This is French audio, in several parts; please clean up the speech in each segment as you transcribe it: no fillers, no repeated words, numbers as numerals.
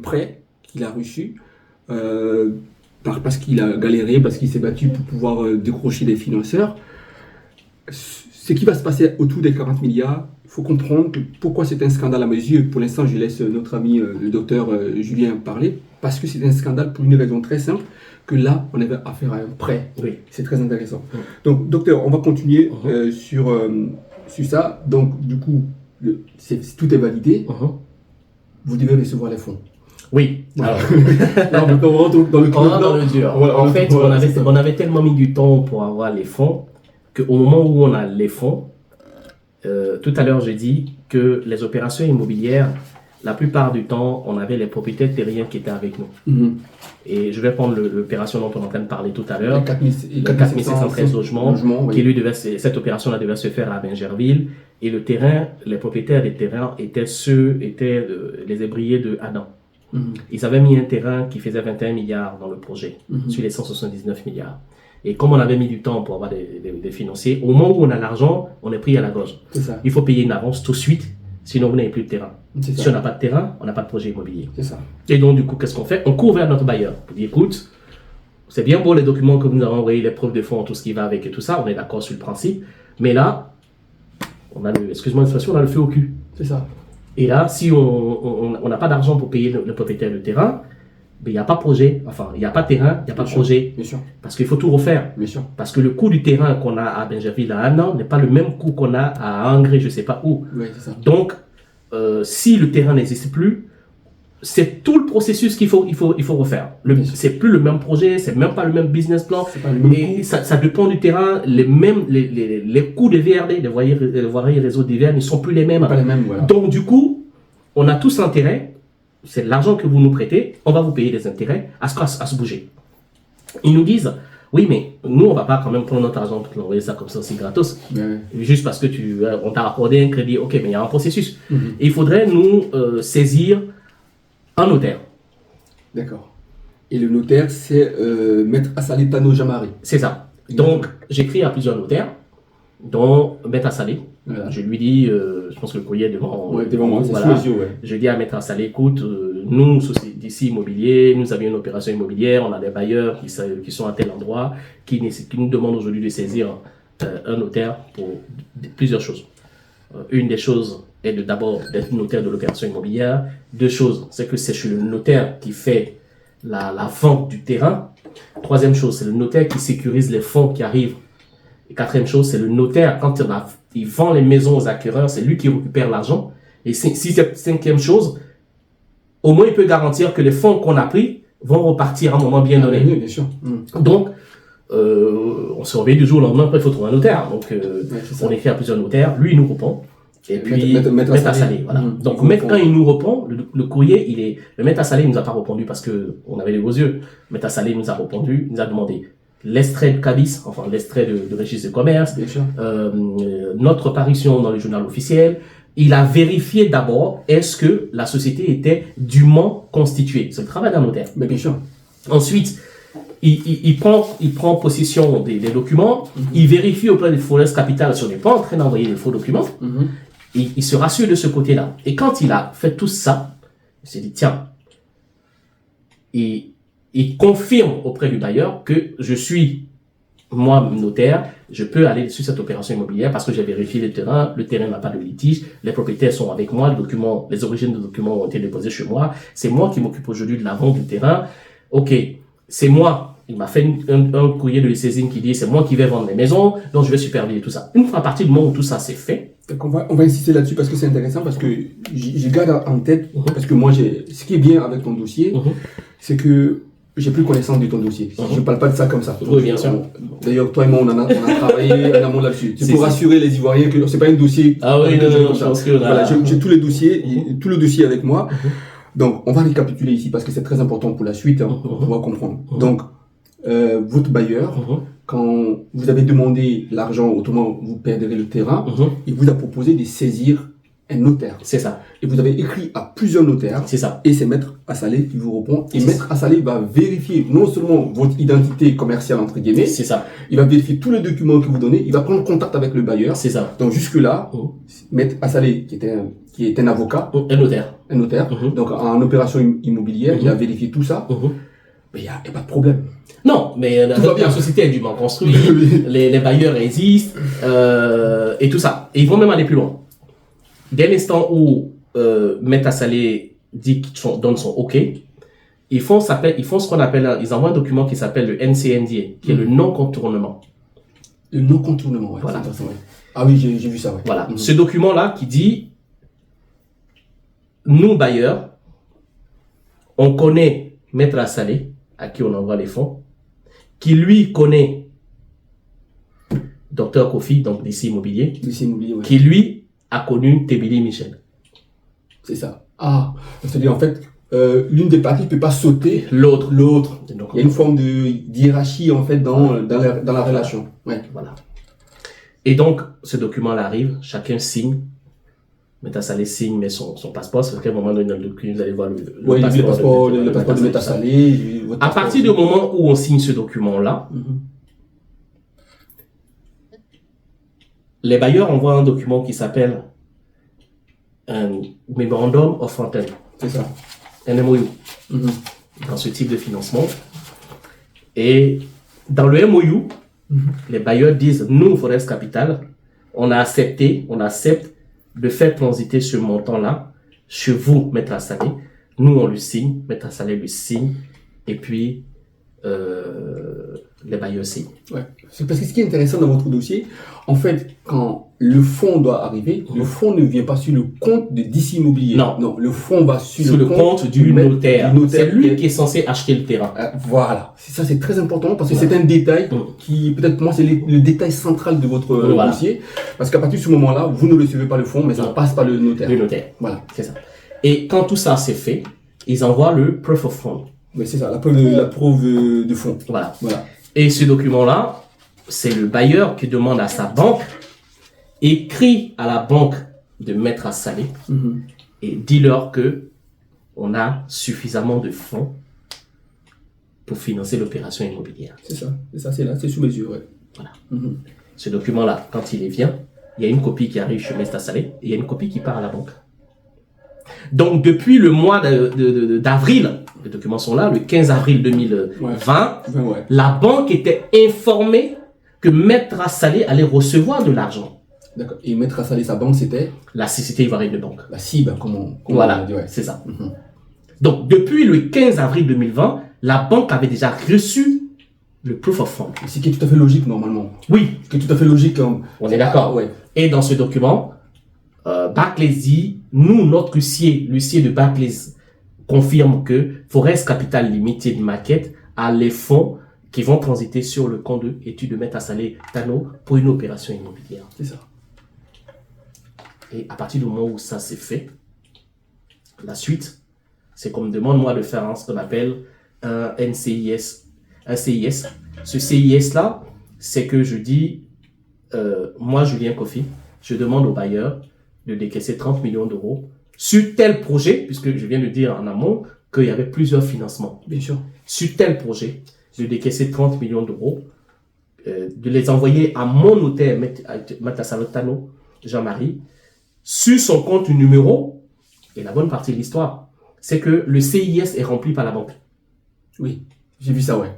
prêt qu'il a reçu parce qu'il a galéré, parce qu'il s'est battu pour pouvoir décrocher des financeurs. Ce qui va se passer autour des 40 milliards, il faut comprendre pourquoi c'est un scandale à mes yeux. Pour l'instant, je laisse notre ami le docteur Julien parler, parce que c'est un scandale pour une raison très simple, que là, on avait affaire à un prêt. Oui. C'est très intéressant. Donc, docteur, on va continuer sur ça. Donc, du coup, tout est validé. Vous devez recevoir les fonds. Oui. Alors, on rentre dans le dur. Voilà, en fait, on avait tellement mis du temps pour avoir les fonds qu'au moment où on a les fonds, tout à l'heure j'ai dit que les opérations immobilières, la plupart du temps, on avait les propriétaires terriens qui étaient avec nous. Et je vais prendre l'opération dont on est en train de parler tout à l'heure, les 4713 logements, oui. qui lui cette opération-là devait se faire à Bingerville. Et le terrain, les propriétaires des terrains étaient les ébriers de Adam. Ils avaient mis un terrain qui faisait 21 milliards dans le projet, sur les 179 milliards. Et comme on avait mis du temps pour avoir des financiers, au moment où on a l'argent, on est pris à la gorge. Il faut payer une avance tout de suite, sinon vous n'avez plus de terrain. Si on n'a pas de terrain, on n'a pas de projet immobilier. C'est ça. Et donc, du coup, qu'est-ce qu'on fait? On court vers notre bailleur. On dit, écoute, c'est bien beau les documents que vous nous avez envoyés, les preuves de fonds, tout ce qui va avec et tout ça, on est d'accord sur le principe. Mais là, on a excuse-moi l'expression, on a le feu au cul. C'est ça. Et là, si on n'a pas d'argent pour payer le propriétaire du terrain, il n'y a pas projet, enfin, il n'y a pas terrain, il n'y a pas projet. Bien sûr. Parce qu'il faut tout refaire. Bien sûr. Parce que le coût du terrain qu'on a à Bingerville à Annan n'est pas le même coût qu'on a à Angers, je ne sais pas où. Oui, c'est ça. Donc, si le terrain n'existe plus, c'est tout le processus qu'il faut refaire. C'est plus le même projet, c'est même pas le même business plan. Et ça dépend du terrain. Les coûts des VRD, des voiries réseau divers, ne sont plus les mêmes. Pas les mêmes, voilà. Donc, du coup, on a tous intérêt. C'est l'argent que vous nous prêtez, on va vous payer des intérêts à se bouger. Ils nous disent, oui, mais nous, on va pas quand même prendre notre argent pour envoyer ça comme ça aussi gratos. Juste parce que on t'a accordé un crédit, ok, mais il y a un processus. Et il faudrait nous saisir un notaire. D'accord. Et le notaire, c'est Maître Assalé Tano Jamari. C'est ça. Donc, j'écris à plusieurs notaires, dont Maître Assalé. Voilà. Je lui dis, je pense que le courrier est devant moi, voilà. sous les yeux, Je dis à Maître Assalé, écoute, nous, d'ici immobilier, nous avions une opération immobilière, on a des bailleurs qui sont à tel endroit, qui nous demandent aujourd'hui de saisir un notaire pour plusieurs choses. Une des choses est d'abord d'être notaire de l'opération immobilière. Deux choses, c'est que c'est chez le notaire qui fait la vente du terrain. Troisième chose, c'est le notaire qui sécurise les fonds qui arrivent. Et quatrième chose, c'est le notaire, quand il vend les maisons aux acquéreurs, c'est lui qui récupère l'argent. Et cinquième chose, au moins il peut garantir que les fonds qu'on a pris vont repartir à un moment bien donné. Oui, bien sûr. Donc, on se réveille du jour au lendemain, après il faut trouver un notaire. Donc, on écrit à plusieurs notaires, lui il nous répond. Et puis, Maître Assalé, voilà. Donc, quand il nous répond, le courrier, le Maître Assalé ne nous a pas répondu parce qu'on avait les beaux yeux. Maître Assalé nous a répondu, nous a demandé l'extrait de CABIS, enfin l'extrait de registre de commerce, notre parution dans le journal officiel. Il a vérifié d'abord est-ce que la société était dûment constituée. C'est le travail d'un notaire. Mais bien sûr. Ensuite, il prend possession des documents, il vérifie auprès de Forest Capital si on n'est pas en train d'envoyer des faux documents, il se rassure de ce côté-là. Et quand il a fait tout ça, il s'est dit tiens, il confirme auprès du bailleur que je suis, moi, notaire, je peux aller sur cette opération immobilière parce que j'ai vérifié le terrain n'a pas de litige, les propriétaires sont avec moi, les origines des documents ont été déposées chez moi, c'est moi qui m'occupe aujourd'hui de la vente du terrain. Ok, c'est moi, il m'a fait un courrier de saisine qui dit c'est moi qui vais vendre les maisons, donc je vais superviser tout ça. Une fois à partir du moment où tout ça c'est fait, donc on va insister là-dessus parce que c'est intéressant, parce que je garde en tête, parce que moi, ce qui est bien avec ton dossier, c'est que j'ai plus connaissance de ton dossier. Je ne parle pas de ça comme ça. Oui, bien sûr. D'ailleurs, toi et moi, on a travaillé en amont là-dessus. C'est pour rassurer les Ivoiriens que c'est pas un dossier. Ah oui, non, je pense que voilà, j'ai tous les dossiers, tout le dossier avec moi. Donc, on va récapituler ici parce que c'est très important pour la suite, on va comprendre. Donc, votre bailleur, quand vous avez demandé l'argent, autrement vous perdrez le terrain, il vous a proposé de saisir un notaire. C'est ça. Et vous avez écrit à plusieurs notaires. C'est ça. Et c'est Maître Assalé qui vous répond. Et Maître Assalé va vérifier non seulement votre identité commerciale, entre guillemets. C'est ça. Il va vérifier tous les documents que vous donnez. Il va prendre contact avec le bailleur. C'est ça. Donc jusque-là, Maître Assalé, qui était qui est un avocat, Un notaire. un notaire, donc en opération immobilière, il a vérifié tout ça, mais il n'y a pas de problème. Non, mais la société est dûment construite, les bailleurs existent, et tout ça. Et ils vont même aller plus loin. Dès l'instant où Maître Assalé dit qu'ils donnent son OK, ils font ce qu'on appelle, ils envoient un document qui s'appelle le NCNDA, qui est le non-contournement. Le non-contournement, ouais. Voilà. Ouais. Ah oui, j'ai vu ça, ouais. Voilà. Ce document-là qui dit, nous, bailleurs, on connaît Maître Assalé, à qui on envoie les fonds, qui lui connaît Dr Kofi, donc d'ici immobilier, Ouais. qui lui a connu Tébili Michel. C'est ça. Ah, c'est-à-dire en fait, l'une des parties ne peut pas sauter l'autre. Il y a une forme de hiérarchie en fait dans la relation. Ouais. Voilà. Et donc, ce document-là arrive, chacun signe. Maître Assalé signe, met son passeport. C'est à quel moment donné dans le document, vous allez voir le passeport de Maître Assalé. À partir du moment où on signe ce document-là, les bailleurs envoient un document qui s'appelle un Memorandum of Intent. C'est ça. Un MOU. Dans ce type de financement. Et dans le MOU, les bailleurs disent, nous, Forest Capital, on accepte de faire transiter ce montant-là chez vous, Maître Assalé. Nous, on le signe, Maître Assalé le signe, et puis les bailleurs signent. Ouais. C'est parce que ce qui est intéressant dans votre dossier, en fait, quand le fonds doit arriver, le fonds ne vient pas sur le compte de DC Immobilier. Non, le fonds va sur le compte du notaire. C'est lui qui est censé acheter le terrain. Voilà. Ça, c'est très important parce que c'est un détail qui, peut-être pour moi, c'est le détail central de votre dossier. Parce qu'à partir de ce moment-là, vous ne recevez pas le fonds, mais ça passe par le notaire. Le notaire. Voilà. C'est ça. Et quand tout ça c'est fait, ils envoient le proof of fund. Oui, c'est ça, la preuve de fonds. Voilà. Et ce document-là, c'est le bailleur qui demande à sa banque, écrit à la banque de Maître Assalé et dit-leur que on a suffisamment de fonds pour financer l'opération immobilière. C'est ça, c'est là, c'est sous mes yeux, ouais. Voilà. Ce document-là, quand il vient, il y a une copie qui arrive chez Maître Assalé et il y a une copie qui part à la banque. Donc, depuis le mois d'avril, les documents sont là, le 15 avril 2020, la banque était informée que Maître Assalé allait recevoir de l'argent. D'accord. Et Maître Assalé, sa banque, c'était la Société Ivoirienne de Banque. La CIB, comment voilà, on dit, c'est ça. Donc, depuis le 15 avril 2020, la banque avait déjà reçu le proof of fund. Ce qui est tout à fait logique, normalement. Oui. Ce qui est tout à fait logique. On est d'accord. Ouais. Et dans ce document, Barclays dit, nous, notre l'huissier de Barclays confirme que Forest Capital Limited Market a les fonds qui vont transiter sur le compte de études de Maître Assalé Tano pour une opération immobilière. C'est ça. Et à partir du moment où ça s'est fait, la suite, c'est qu'on me demande moi de faire ce qu'on appelle un NCIS. Un CIS. Ce CIS-là, c'est que je dis, moi, Julien Kofi, je demande au bailleur de décaisser 30 millions d'euros sur tel projet, puisque je viens de dire en amont qu'il y avait plusieurs financements. Bien sûr. Sur tel projet, de décaisser 30 millions d'euros, de les envoyer à mon notaire, Maître Assalé Tano, Jean-Marie, sur son compte numéro. Et la bonne partie de l'histoire, c'est que le CIS est rempli par la banque. Oui, j'ai vu ça, ouais.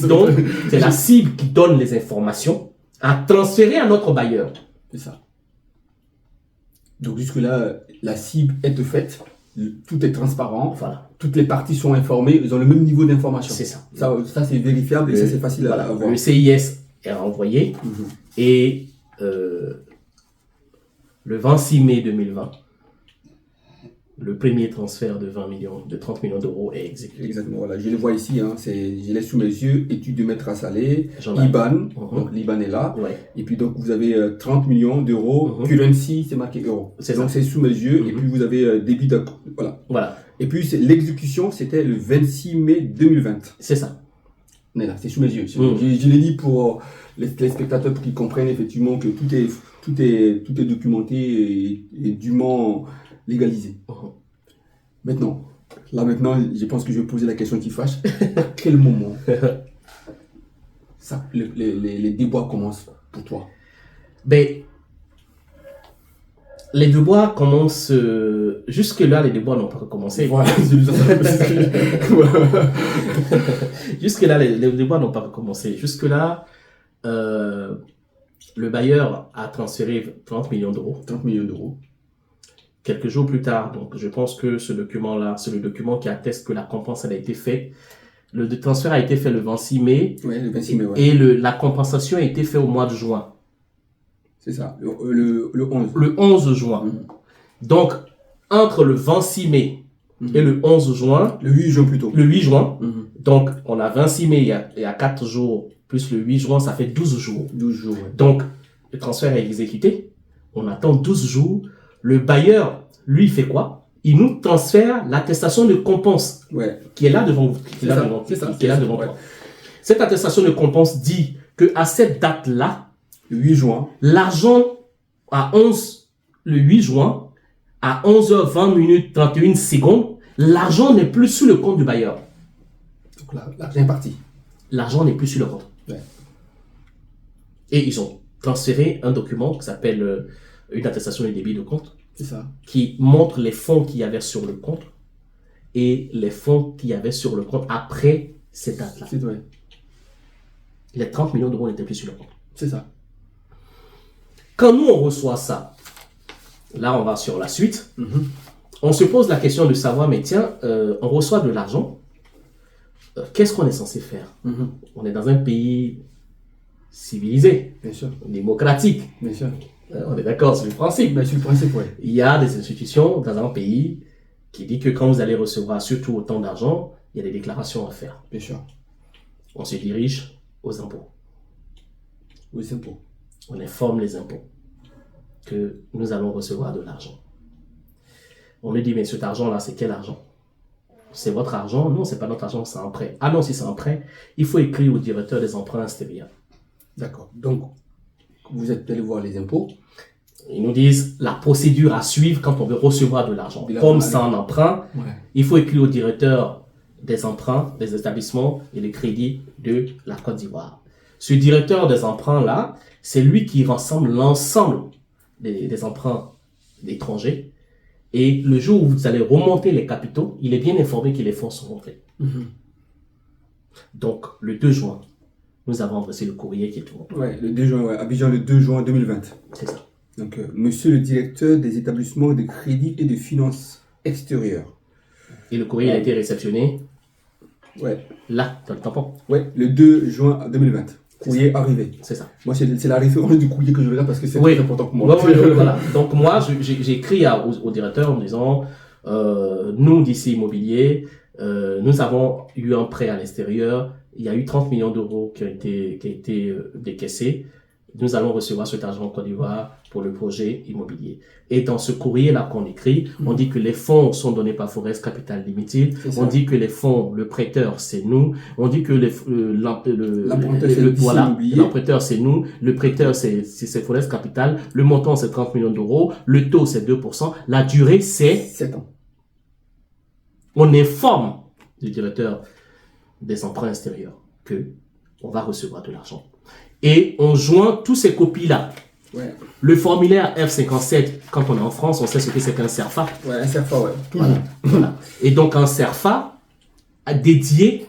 Donc, c'est la cible qui donne les informations à transférer à notre bailleur. C'est ça. Donc jusque-là, la cible est de fait, tout est transparent, voilà. Toutes les parties sont informées, ils ont le même niveau d'information. C'est ça. Ça c'est vérifiable et ça c'est facile à voir. Le CIS est renvoyé et le 26 mai 2020, le premier transfert de 30 millions d'euros est exécuté. Exactement, voilà, je le vois ici, je l'ai sous mes yeux, étude de Maître Assalé, IBAN, donc l'IBAN est là, et puis donc vous avez 30 millions d'euros, currency, c'est marqué euro. Donc c'est sous mes yeux, et puis vous avez débit de... Voilà. Et puis l'exécution, c'était le 26 mai 2020. C'est ça. On est là, c'est sous mes yeux. Je l'ai dit pour les téléspectateurs pour qu'ils comprennent effectivement que tout est documenté et dûment légalisé. Maintenant, je pense que je vais poser la question qui fâche. À quel moment les déboires commencent pour toi? Ben, Les déboires commencent... Jusque-là, les déboires n'ont pas recommencé. Voilà. Jusque-là, les déboires n'ont pas recommencé. Jusque-là, le bailleur a transféré 30 millions d'euros. 30 millions d'euros. Quelques jours plus tard, donc je pense que ce document-là, c'est le document qui atteste que la compensation a été faite. Le transfert a été fait le 26 mai. Oui, le 26 mai, ouais. Et la compensation a été faite au mois de juin. C'est ça, le 11. Le 11 juin. Donc, entre le 26 mai et le 11 juin... Le 8 juin plutôt. Le 8 juin. Donc, on a 26 mai, il y a 4 jours, plus le 8 juin, ça fait 12 jours. 12 jours, ouais. Donc, le transfert est exécuté. On attend 12 jours. Le bailleur, lui, fait quoi? Il nous transfère l'attestation de compense. Ouais. Qui est là devant vous. Qui est là devant toi. Cette attestation de compense dit que à cette date-là, le 8 juin, l'argent le 8 juin, à 11h20 minutes 31 secondes, l'argent n'est plus sur le compte du bailleur. Donc l'argent est parti. L'argent n'est plus sur le compte. Ouais. Et ils ont transféré un document qui s'appelle une attestation de débit de compte. C'est ça. Qui montre les fonds qu'il y avait sur le compte et les fonds qu'il y avait sur le compte après cette date-là. C'est vrai. Les 30 millions d'euros n'étaient plus sur le compte. C'est ça. Quand nous, on reçoit ça, là, on va sur la suite, on se pose la question de savoir, mais tiens, on reçoit de l'argent, qu'est-ce qu'on est censé faire? On est dans un pays civilisé, bien sûr, démocratique. Bien sûr. On est d'accord sur le principe. Mais sur le principe, ouais. Il y a des institutions dans un pays qui dit que quand vous allez recevoir surtout autant d'argent, il y a des déclarations à faire. Bien sûr. On se dirige aux impôts. Aux impôts. On informe les impôts que nous allons recevoir de l'argent. On nous dit, mais cet argent-là, c'est quel argent? C'est votre argent? Non, c'est pas notre argent, c'est un prêt. Ah non, si c'est un prêt, il faut écrire au directeur des emprunts extérieurs. D'accord. Donc, vous êtes allé voir les impôts. Ils nous disent la procédure à suivre quand on veut recevoir de l'argent. Comme c'est un emprunt, il faut écrire au directeur des emprunts, des établissements et des crédits de la Côte d'Ivoire. Ce directeur des emprunts-là, c'est lui qui rassemble l'ensemble des emprunts étrangers. Et le jour où vous allez remonter les capitaux, il est bien informé que les fonds sont rentrés. Donc, le 2 juin, nous avons adressé le courrier qui est tout. Ouais, le 2 juin, Abidjan, le 2 juin 2020. C'est ça. Donc, monsieur le directeur des établissements de crédit et de finances extérieures. Et le courrier a été réceptionné ouais. Là, dans le tampon. Ouais, le 2 juin 2020. Courrier arrivé. C'est ça. Moi, c'est la référence du courrier que je regarde parce que c'est très important pour moi. Voilà. Donc, moi, j'ai écrit au directeur en me disant, nous, d'ici Immobilier, nous avons eu un prêt à l'extérieur. Il y a eu 30 millions d'euros qui ont été décaissés. Nous allons recevoir cet argent en Côte d'Ivoire pour le projet immobilier. Et dans ce courrier-là qu'on écrit, on dit que les fonds sont donnés par Forest Capital Limited. On dit que les fonds, le prêteur, c'est nous. On dit que l'emprunteur, c'est nous. Le prêteur, c'est Forest Capital. Le montant, c'est 30 millions d'euros. Le taux, c'est 2%. La durée, c'est 7 ans. On informe le directeur des emprunts extérieurs que on va recevoir de l'argent. Et on joint tous ces copies-là. Ouais. Le formulaire F57, quand on est en France, on sait ce que c'est qu'un CERFA. Ouais, un CERFA, ouais. Toujours. Voilà. Et donc, un CERFA dédié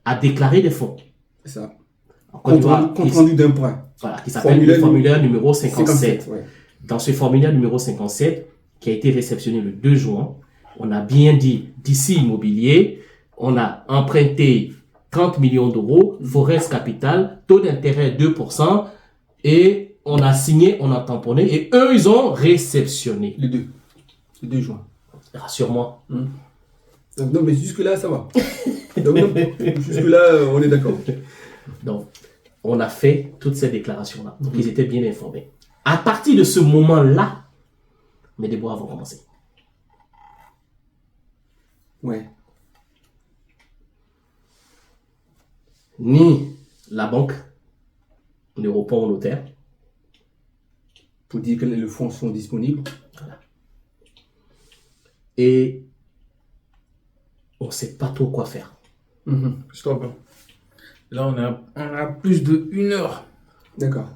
à déclarer des fonds. C'est ça. Compte rendu d'emprunt. Voilà, qui s'appelle le formulaire numéro 57. Ouais. Dans ce formulaire numéro 57, qui a été réceptionné le 2 juin, on a bien dit, d'ici Immobilier, on a emprunté 30 millions d'euros, Forest Capital, taux d'intérêt 2%, et on a signé, on a tamponné, et eux, ils ont réceptionné. Le 2 juin. Rassure-moi. Non, mais jusque-là, ça va. Jusque-là, on est d'accord. Donc, on a fait toutes ces déclarations-là. Donc, ils étaient bien informés. À partir de ce moment-là, mes déboires vont commencer. Ouais. Ni la banque ne répond au notaire. Pour dire que les fonds sont disponibles. Voilà. Et on ne sait pas trop quoi faire. Stop. Là, on a plus de 1 heure. D'accord.